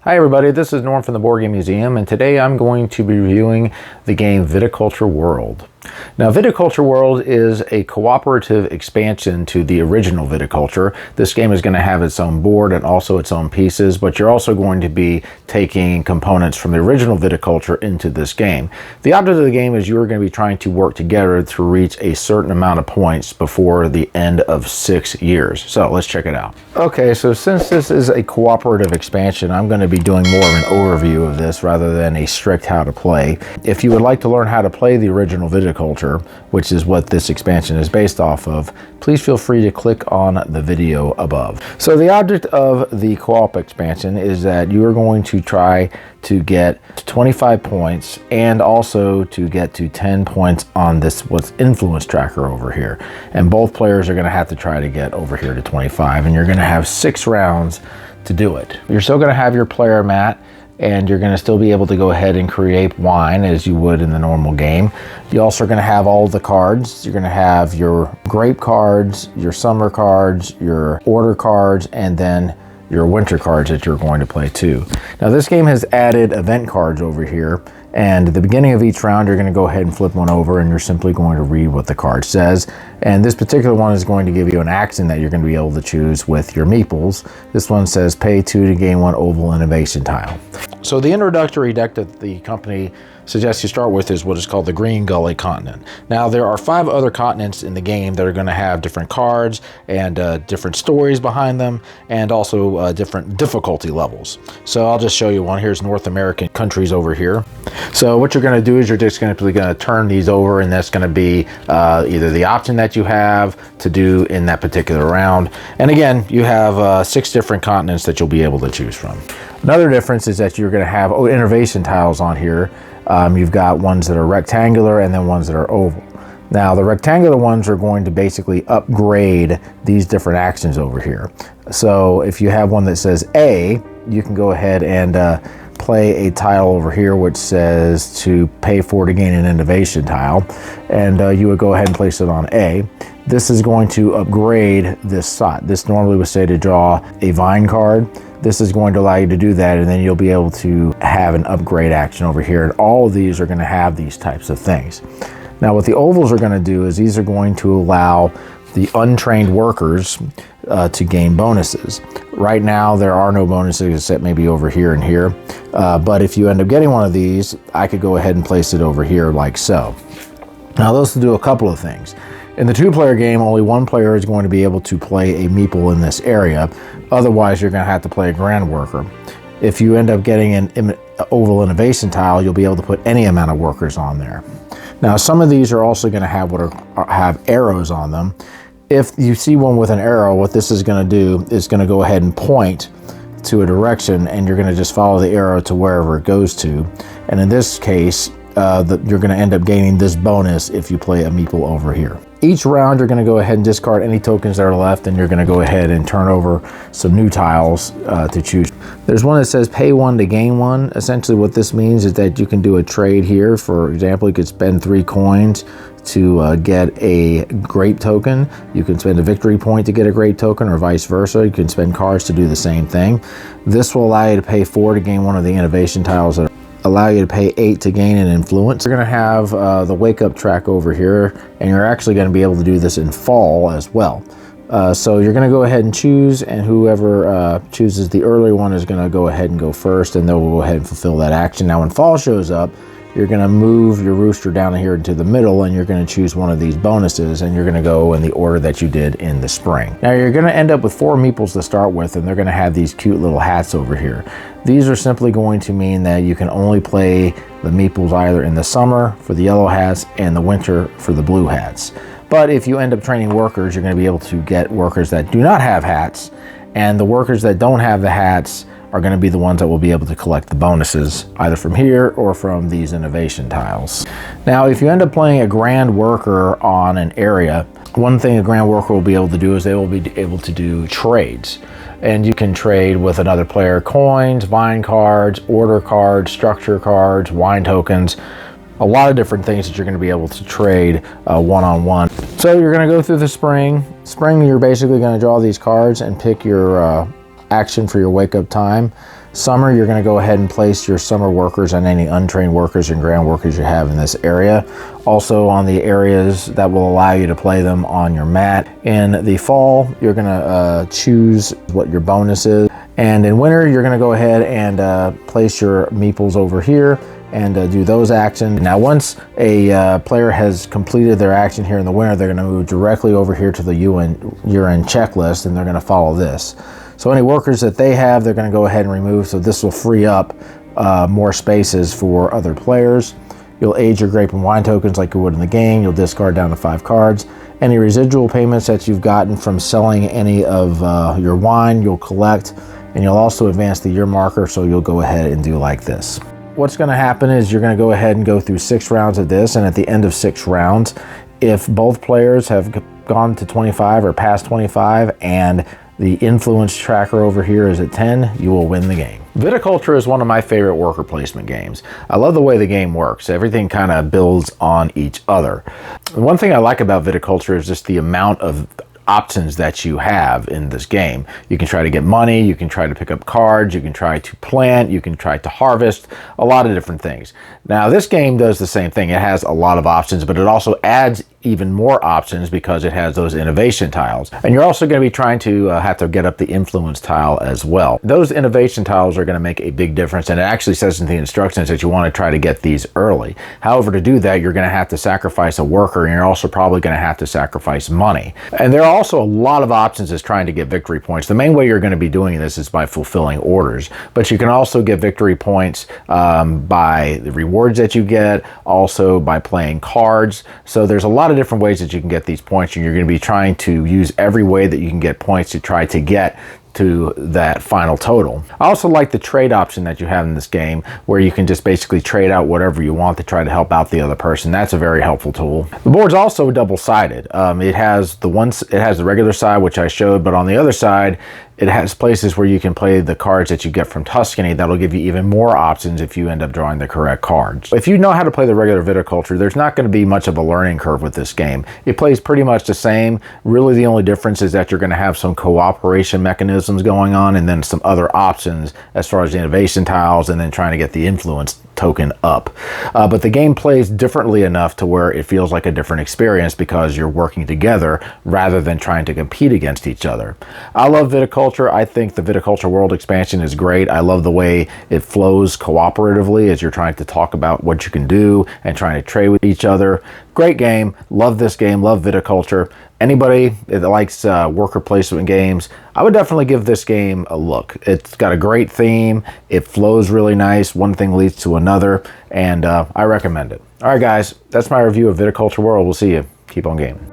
Hi everybody, this is Norm from the Board Game Museum, and today I'm going to be reviewing the game Viticulture World. Now, Viticulture World is a cooperative expansion to the original Viticulture. This game is going to have its own board and also its own pieces, but you're also going to be taking components from the original Viticulture into this game. The object of the game is you're going to be trying to work together to reach a certain amount of points before the end of 6 years. So let's check it out. Okay, so since this is a cooperative expansion, I'm going to be doing more of an overview of this rather than a strict how to play. If you would like to learn how to play the original Viticulture, which is what this expansion is based off of, please feel free to click on the video above. So the object of the co-op expansion is that you are going to try to get 25 points and also to get to 10 points on this what's influence tracker over here. And both players are going to have to try to get over here to 25, and you're going to have 6 rounds to do it. You're still going to have your player mat, and you're going to still be able to go ahead and create wine as you would in the normal game. You also are going to have all the cards. You're going to have your grape cards, your summer cards, your order cards, and then your winter cards that you're going to play too. Now this game has added event cards over here, and at the beginning of each round you're going to go ahead and flip one over and you're simply going to read what the card says. And this particular one is going to give you an action that you're going to be able to choose with your meeples. This one says pay 2 to gain 1 oval innovation tile. So the introductory deck that the company suggests you start with is what is called the Green Gully Continent. Now there are 5 other continents in the game that are going to have different cards and different stories behind them, and also different difficulty levels. So I'll just show you one. Here's North American countries over here. So what you're going to do is you're just going to turn these over, and that's going to be either the option that you have to do in that particular round. And again, you have 6 different continents that you'll be able to choose from. Another difference is that you're going to have innovation tiles on here. You've got ones that are rectangular and then ones that are oval. Now the rectangular ones are going to basically upgrade these different actions over here. So if you have one that says A, you can go ahead and play a tile over here which says to pay 4 to gain an innovation tile, and you would go ahead and place it on A. This is going to upgrade this slot. This normally would say to draw a vine card. This is going to allow you to do that, and then you'll be able to have an upgrade action over here. And all of these are going to have these types of things. Now what the ovals are going to do is these are going to allow the untrained workers to gain bonuses. Right now there are no bonuses except maybe over here and here. But if you end up getting one of these, I could go ahead and place it over here like so. Now those will do a couple of things. In the 2-player game, only 1 player is going to be able to play a meeple in this area. Otherwise, you're going to have to play a grand worker. If you end up getting an oval innovation tile, you'll be able to put any amount of workers on there. Now, some of these are also going to have have arrows on them. If you see one with an arrow, what this is going to do is going to go ahead and point to a direction, and you're going to just follow the arrow to wherever it goes to. And in this case, you're going to end up gaining this bonus if you play a meeple over here. Each round you're going to go ahead and discard any tokens that are left, and you're going to go ahead and turn over some new tiles to choose. There's one that says pay 1 to gain 1. Essentially what this means is that you can do a trade here. For example, you could spend 3 coins to get a grape token. You can spend a victory point to get a grape token, or vice versa. You can spend cards to do the same thing. This will allow you to pay 4 to gain one of the innovation tiles that allow you to pay 8 to gain an influence. You're going to have the wake up track over here, and you're actually going to be able to do this in fall as well. So you're going to go ahead and choose, and whoever chooses the earlier one is going to go ahead and go first, and they'll go ahead and fulfill that action. Now when fall shows up, you're going to move your rooster down here into the middle, and you're going to choose one of these bonuses, and you're going to go in the order that you did in the spring. Now you're going to end up with 4 meeples to start with, and they're going to have these cute little hats over here. These are simply going to mean that you can only play the meeples either in the summer for the yellow hats and the winter for the blue hats. But if you end up training workers, you're going to be able to get workers that do not have hats, and the workers that don't have the hats are going to be the ones that will be able to collect the bonuses either from here or from these innovation tiles. Now if you end up playing a grand worker on an area, one thing a grand worker will be able to do is they will be able to do trades. And you can trade with another player coins, vine cards, order cards, structure cards, wine tokens, a lot of different things that you're going to be able to trade one-on-one. So you're going to go through the spring. You're basically going to draw these cards and pick your action for your wake up time. Summer, you're going to go ahead and place your summer workers and any untrained workers and ground workers you have in this area. Also on the areas that will allow you to play them on your mat. In the fall, you're going to choose what your bonus is. And in winter, you're going to go ahead and place your meeples over here and do those actions. Now, once a player has completed their action here in the winter, they're going to move directly over here to the year-end checklist, and they're going to follow this. So any workers that they have, they're going to go ahead and remove, so this will free up more spaces for other players. You'll age your grape and wine tokens like you would in the game. You'll discard down to 5 cards. Any residual payments that you've gotten from selling any of your wine, you'll collect, and you'll also advance the year marker, so you'll go ahead and do like this. What's going to happen is you're going to go ahead and go through 6 rounds of this, and at the end of 6 rounds, if both players have gone to 25 or past 25 and the influence tracker over here is at 10, you will win the game. Viticulture is one of my favorite worker placement games. I love the way the game works. Everything kind of builds on each other. One thing I like about Viticulture is just the amount of options that you have in this game. You can try to get money, you can try to pick up cards, you can try to plant, you can try to harvest, a lot of different things. Now this game does the same thing. It has a lot of options, but it also adds even more options because it has those innovation tiles. And you're also going to be trying to have to get up the influence tile as well. Those innovation tiles are going to make a big difference, and it actually says in the instructions that you want to try to get these early. However, to do that, you're going to have to sacrifice a worker, and you're also probably going to have to sacrifice money. And there are also a lot of options as trying to get victory points. The main way you're going to be doing this is by fulfilling orders, but you can also get victory points by the rewards that you get, also by playing cards. So there's a lot of different ways that you can get these points, and you're going to be trying to use every way that you can get points to try to get to that final total. I also like the trade option that you have in this game, where you can just basically trade out whatever you want to try to help out the other person. That's a very helpful tool. The board's also double-sided. It has the regular side, which I showed, but on the other side, it has places where you can play the cards that you get from Tuscany. That'll give you even more options if you end up drawing the correct cards. If you know how to play the regular Viticulture, there's not going to be much of a learning curve with this game. It plays pretty much the same. Really, the only difference is that you're going to have some cooperation mechanisms going on, and then some other options as far as the innovation tiles, and then trying to get the influence token up. But the game plays differently enough to where it feels like a different experience because you're working together rather than trying to compete against each other. I love Viticulture. I think the Viticulture World expansion is great. I love the way it flows cooperatively as you're trying to talk about what you can do and trying to trade with each other. Great game. Love this game. Love Viticulture. Anybody that likes worker placement games, I would definitely give this game a look. It's got a great theme. It flows really nice. One thing leads to another, and I recommend it. All right, guys, that's my review of Viticulture World. We'll see you. Keep on gaming.